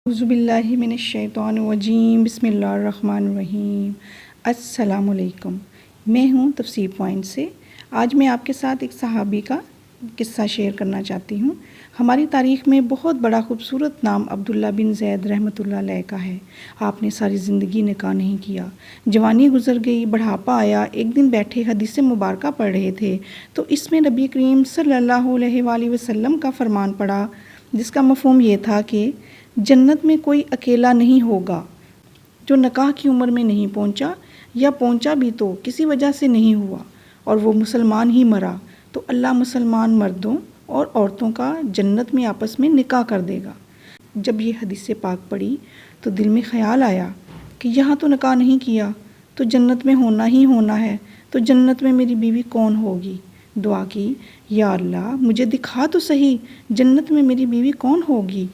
اعوذ باللہ من الشیطان الرجیم، بسم اللہ الرحمن الرحیم۔ السلام علیکم، میں ہوں تفسیر پوائنٹ سے۔ آج میں آپ کے ساتھ ایک صحابی کا قصہ شیئر کرنا چاہتی ہوں۔ ہماری تاریخ میں بہت بڑا خوبصورت نام عبداللہ بن زید رحمۃ اللہ علیہ کا ہے۔ آپ نے ساری زندگی نکاح نہیں کیا، جوانی گزر گئی، بڑھاپا آیا۔ ایک دن بیٹھے حدیث مبارکہ پڑھ رہے تھے تو اس میں نبی کریم صلی اللہ علیہ وآلہ وسلم کا فرمان پڑھا، جس کا مفہوم یہ تھا کہ جنت میں کوئی اکیلا نہیں ہوگا جو نکاح کی عمر میں نہیں پہنچا، یا پہنچا بھی تو کسی وجہ سے نہیں ہوا اور وہ مسلمان ہی مرا، تو اللہ مسلمان مردوں اور عورتوں کا جنت میں آپس میں نکاح کر دے گا۔ جب یہ حدیث پاک پڑھی تو دل میں خیال آیا کہ یہاں تو نکاح نہیں کیا تو جنت میں ہونا ہی ہونا ہے، تو جنت میں میری بیوی کون ہوگی؟ دعا کی، یا اللہ مجھے دکھا تو صحیح جنت میں میری بیوی کون ہوگی۔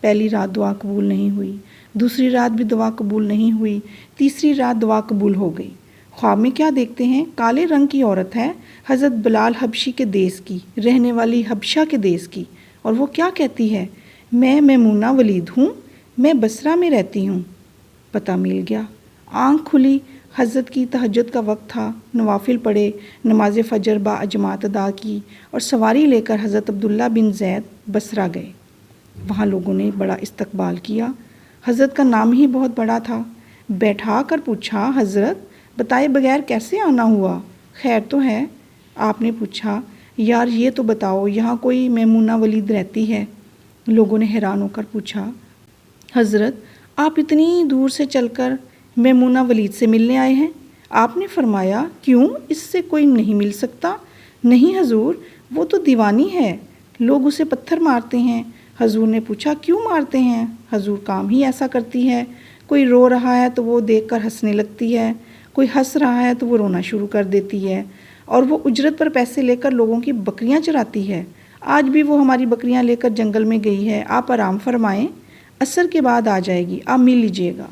پہلی رات دعا قبول نہیں ہوئی، دوسری رات بھی دعا قبول نہیں ہوئی، تیسری رات دعا قبول ہو گئی۔ خواب میں کیا دیکھتے ہیں؟ کالے رنگ کی عورت ہے، حضرت بلال حبشی کے دیس کی، رہنے والی حبشہ کے دیس کی، اور وہ کیا کہتی ہے؟ میں میمونہ ولید ہوں، میں بصرہ میں رہتی ہوں۔ پتہ مل گیا۔ آنکھ کھلی، حضرت کی تہجد کا وقت تھا، نوافل پڑھے، نماز فجر با جماعت ادا کی اور سواری لے کر حضرت عبداللہ بن زید بصرہ گئے۔ وہاں لوگوں نے بڑا استقبال کیا، حضرت کا نام ہی بہت بڑا تھا۔ بیٹھا کر پوچھا، حضرت بتائے بغیر کیسے آنا ہوا؟ خیر تو ہے؟ آپ نے پوچھا، یار یہ تو بتاؤ یہاں کوئی میمونہ ولید رہتی ہے؟ لوگوں نے حیران ہو کر پوچھا، حضرت آپ اتنی دور سے چل کر میمونہ ولید سے ملنے آئے ہیں؟ آپ نے فرمایا، کیوں، اس سے کوئی نہیں مل سکتا؟ نہیں حضور، وہ تو دیوانی ہے، لوگ اسے پتھر مارتے ہیں۔ حضور نے پوچھا، کیوں مارتے ہیں؟ حضور، کام ہی ایسا کرتی ہے، کوئی رو رہا ہے تو وہ دیکھ کر ہنسنے لگتی ہے، کوئی ہنس رہا ہے تو وہ رونا شروع کر دیتی ہے، اور وہ اجرت پر پیسے لے کر لوگوں کی بکریاں چراتی ہے۔ آج بھی وہ ہماری بکریاں لے کر جنگل میں گئی ہے، آپ آرام فرمائیں، عصر کے بعد آ جائے گی، آپ مل لیجئے گا۔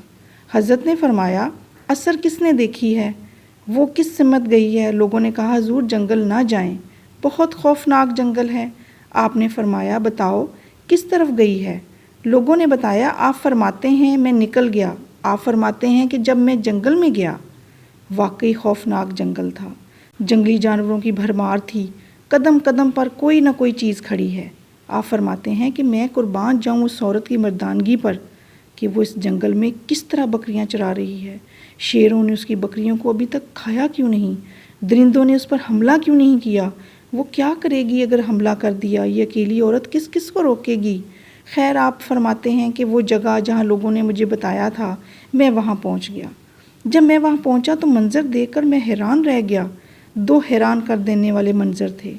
حضرت نے فرمایا، عصر کس نے دیکھی ہے؟ وہ کس سمت گئی ہے؟ لوگوں نے کہا، حضور جنگل نہ جائیں، بہت خوفناک جنگل ہے۔ آپ نے فرمایا، بتاؤ کس طرف گئی ہے؟ لوگوں نے بتایا، آپ فرماتے ہیں میں نکل گیا، آپ فرماتے ہیں کہ جب میں جنگل میں گیا۔ واقعی خوفناک جنگل تھا، جنگلی جانوروں کی بھرمار تھی، قدم قدم پر کوئی نہ کوئی چیز کھڑی ہے۔ آپ فرماتے ہیں کہ میں قربان جاؤں اس عورت کی مردانگی پر کہ وہ اس جنگل میں کس طرح بکریاں چرا رہی ہے۔ شیروں نے اس کی بکریوں کو ابھی تک کھایا کیوں نہیں؟ درندوں نے اس پر حملہ کیوں نہیں کیا؟ وہ کیا کرے گی اگر حملہ کر دیا؟ یہ اکیلی عورت کس کس کو روکے گی؟ خیر، آپ فرماتے ہیں کہ وہ جگہ جہاں لوگوں نے مجھے بتایا تھا، میں وہاں پہنچ گیا۔ جب میں وہاں پہنچا تو منظر دیکھ کر میں حیران رہ گیا۔ دو حیران کر دینے والے منظر تھے۔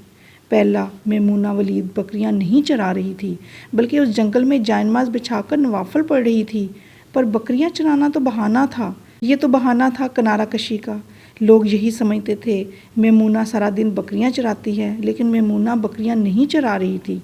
پہلا، میمونہ ولید بکریاں نہیں چرا رہی تھی، بلکہ اس جنگل میں جائنماز بچھا کر نوافل پڑھ رہی تھی، پر بکریاں چرانا تو بہانہ تھا، یہ تو بہانہ تھا کنارہ کشی کا۔ لوگ یہی سمجھتے تھے میمونہ سارا دن بکریاں چراتی ہے، لیکن میمونہ بکریاں نہیں چرا رہی تھی۔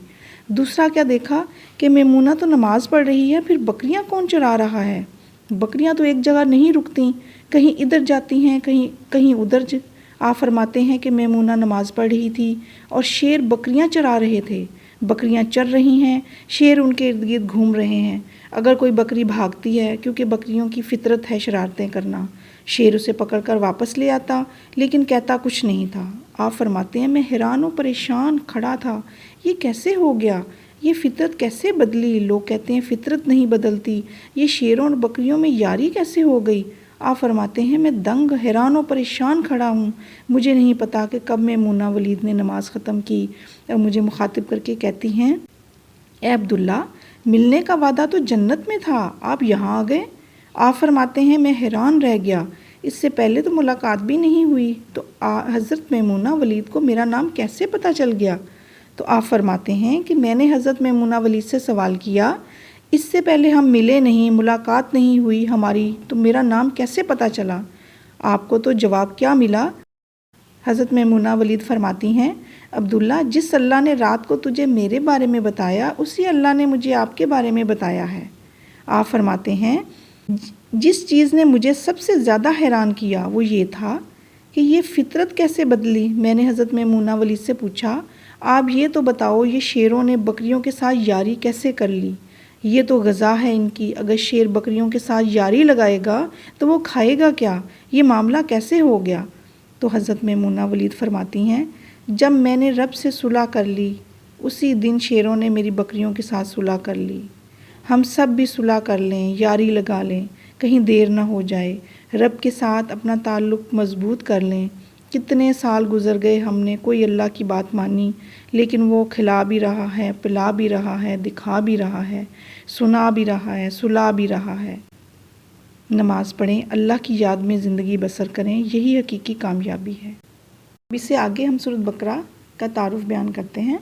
دوسرا کیا دیکھا کہ میمونہ تو نماز پڑھ رہی ہے، پھر بکریاں کون چرا رہا ہے؟ بکریاں تو ایک جگہ نہیں رکتیں، کہیں ادھر جاتی ہیں، کہیں ادھر۔ آپ فرماتے ہیں کہ میمونہ نماز پڑھ رہی تھی اور شیر بکریاں چرا رہے تھے۔ بکریاں چر رہی ہیں، شیر ان کے ارد گرد گھوم رہے ہیں۔ اگر کوئی بکری بھاگتی ہے، کیونکہ بکریوں کی فطرت ہے شرارتیں کرنا، شیر اسے پکڑ کر واپس لے آتا، لیکن کہتا کچھ نہیں تھا۔ آپ فرماتے ہیں میں حیران و پریشان کھڑا تھا، یہ کیسے ہو گیا؟ یہ فطرت کیسے بدلی؟ لوگ کہتے ہیں فطرت نہیں بدلتی، یہ شیروں اور بکریوں میں یاری کیسے ہو گئی؟ آپ فرماتے ہیں میں دنگ، حیران و پریشان کھڑا ہوں، مجھے نہیں پتا کہ کب میمونہ ولید نے نماز ختم کی اور مجھے مخاطب کر کے کہتی ہیں، اے عبداللہ، ملنے کا وعدہ تو جنت میں تھا، آپ یہاں آ گئے۔ آپ فرماتے ہیں میں حیران رہ گیا، اس سے پہلے تو ملاقات بھی نہیں ہوئی، تو حضرت میمونہ ولید کو میرا نام کیسے پتہ چل گیا؟ تو آپ فرماتے ہیں کہ میں نے حضرت میمونہ ولید سے سوال کیا، اس سے پہلے ہم ملے نہیں، ملاقات نہیں ہوئی ہماری، تو میرا نام کیسے پتہ چلا؟ آپ کو تو جواب کیا ملا؟ حضرت میمونہ ولید فرماتی ہیں، عبداللہ، جس اللہ نے رات کو تجھے میرے بارے میں بتایا، اسی اللہ نے مجھے آپ کے بارے میں بتایا ہے۔ آپ فرماتے ہیں جس چیز نے مجھے سب سے زیادہ حیران کیا وہ یہ تھا کہ یہ فطرت کیسے بدلی۔ میں نے حضرت میمونہ ولید سے پوچھا، آپ یہ تو بتاؤ یہ شیروں نے بکریوں کے ساتھ یاری کیسے کر لی؟ یہ تو غذا ہے ان کی، اگر شیر بکریوں کے ساتھ یاری لگائے گا تو وہ کھائے گا کیا؟ یہ معاملہ کیسے ہو گیا؟ تو حضرت میمونہ ولید فرماتی ہیں، جب میں نے رب سے صلح کر لی اسی دن شیروں نے میری بکریوں کے ساتھ صلح کر لی۔ ہم سب بھی صلح کر لیں، یاری لگا لیں، کہیں دیر نہ ہو جائے، رب کے ساتھ اپنا تعلق مضبوط کر لیں۔ کتنے سال گزر گئے، ہم نے کوئی اللہ کی بات مانی، لیکن وہ کھلا بھی رہا ہے، پلا بھی رہا ہے، دکھا بھی رہا ہے، سنا بھی رہا ہے، سلا بھی رہا ہے۔ نماز پڑھیں، اللہ کی یاد میں زندگی بسر کریں، یہی حقیقی کامیابی ہے۔ اس سے آگے ہم سورۃ بقرہ کا تعارف بیان کرتے ہیں۔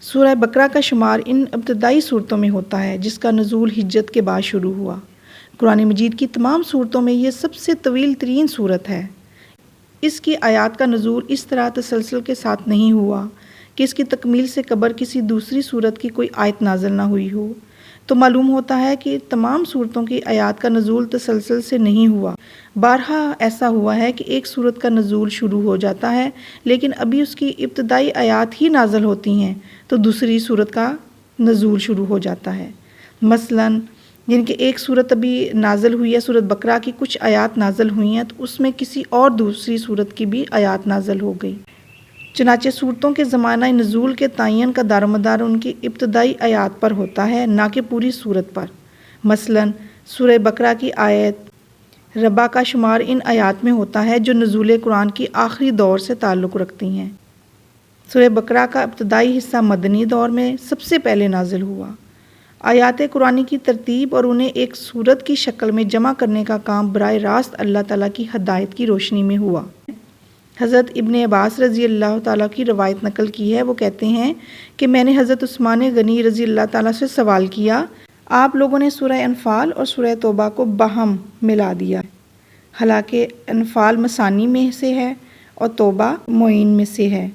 سورہ بقرہ کا شمار ان ابتدائی صورتوں میں ہوتا ہے جس کا نزول ہجرت کے بعد شروع ہوا۔ قرآن مجید کی تمام صورتوں میں یہ سب سے طویل ترین صورت ہے۔ اس کی آیات کا نزول اس طرح تسلسل کے ساتھ نہیں ہوا کہ اس کی تکمیل سے قبل کسی دوسری صورت کی کوئی آیت نازل نہ ہوئی ہو، تو معلوم ہوتا ہے کہ تمام صورتوں کی آیات کا نزول تسلسل سے نہیں ہوا۔ بارہا ایسا ہوا ہے کہ ایک صورت کا نزول شروع ہو جاتا ہے لیکن ابھی اس کی ابتدائی آیات ہی نازل ہوتی ہیں تو دوسری صورت کا نزول شروع ہو جاتا ہے۔ مثلاً جن کہ ایک صورت ابھی نازل ہوئی ہے، سورۃ بقرہ کی کچھ آیات نازل ہوئی ہیں تو اس میں کسی اور دوسری صورت کی بھی آیات نازل ہو گئی۔ چنانچہ صورتوں کے زمانہ نزول کے تعین کا دار و مدار ان کی ابتدائی آیات پر ہوتا ہے، نہ کہ پوری صورت پر۔ مثلاً سورہ بقرہ کی آیت ربا کا شمار ان آیات میں ہوتا ہے جو نزول قرآن کی آخری دور سے تعلق رکھتی ہیں۔ سورہ بقرہ کا ابتدائی حصہ مدنی دور میں سب سے پہلے نازل ہوا۔ آیات قرآن کی ترتیب اور انہیں ایک صورت کی شکل میں جمع کرنے کا کام براہ راست اللہ تعالیٰ کی ہدایت کی روشنی میں ہوا۔ حضرت ابن عباس رضی اللہ تعالیٰ کی روایت نقل کی ہے، وہ کہتے ہیں کہ میں نے حضرت عثمان غنی رضی اللہ تعالیٰ سے سوال کیا، آپ لوگوں نے سورہ انفال اور سورہ توبہ کو باہم ملا دیا، حالانکہ انفال مثانی میں سے ہے اور توبہ معین میں سے ہے۔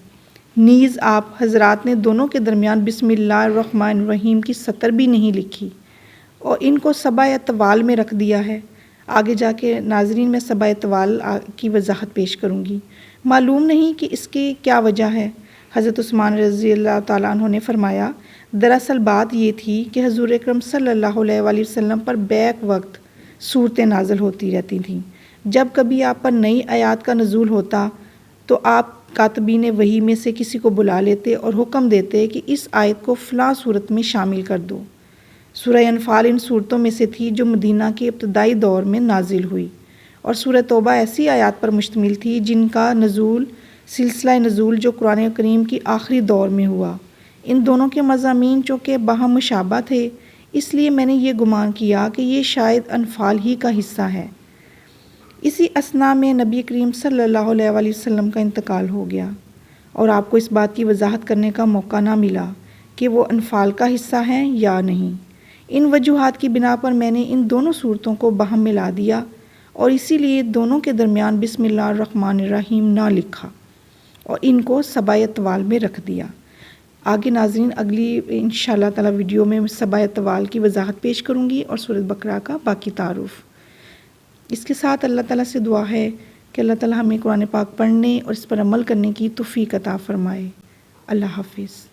نیز آپ حضرات نے دونوں کے درمیان بسم اللہ الرحمن الرحیم کی سطر بھی نہیں لکھی اور ان کو سبع طوال میں رکھ دیا ہے۔ آگے جا کے ناظرین میں سبع طوال کی وضاحت پیش کروں گی۔ معلوم نہیں کہ اس کی کیا وجہ ہے۔ حضرت عثمان رضی اللہ تعالیٰ عنہ نے فرمایا، دراصل بات یہ تھی کہ حضور اکرم صلی اللہ علیہ وآلہ وسلم پر بیک وقت صورتیں نازل ہوتی رہتی تھیں۔ جب کبھی آپ پر نئی آیات کا نزول ہوتا تو آپ کاتبین وحی میں سے کسی کو بلا لیتے اور حکم دیتے کہ اس آیت کو فلاں صورت میں شامل کر دو۔ سورہ انفال ان صورتوں میں سے تھی جو مدینہ کے ابتدائی دور میں نازل ہوئی، اور سورہ توبہ ایسی آیات پر مشتمل تھی جن کا نزول سلسلہ نزول جو قرآن کریم کی آخری دور میں ہوا۔ ان دونوں کے مضامین چونکہ باہم مشابہ تھے، اس لیے میں نے یہ گمان کیا کہ یہ شاید انفال ہی کا حصہ ہے۔ اسی اثناء میں نبی کریم صلی اللہ علیہ وآلہ وسلم کا انتقال ہو گیا اور آپ کو اس بات کی وضاحت کرنے کا موقع نہ ملا کہ وہ انفال کا حصہ ہیں یا نہیں۔ ان وجوہات کی بنا پر میں نے ان دونوں صورتوں کو باہم ملا دیا اور اسی لیے دونوں کے درمیان بسم اللہ الرحمن الرحیم نہ لکھا اور ان کو سبع طوال میں رکھ دیا۔ آگے ناظرین اگلی انشاءاللہ تعالی ویڈیو میں سبع طوال کی وضاحت پیش کروں گی اور سورۃ بقرہ کا باقی تعارف۔ اس کے ساتھ اللہ تعالیٰ سے دعا ہے کہ اللہ تعالیٰ ہمیں قرآن پاک پڑھنے اور اس پر عمل کرنے کی توفیق عطا فرمائے۔ اللہ حافظ۔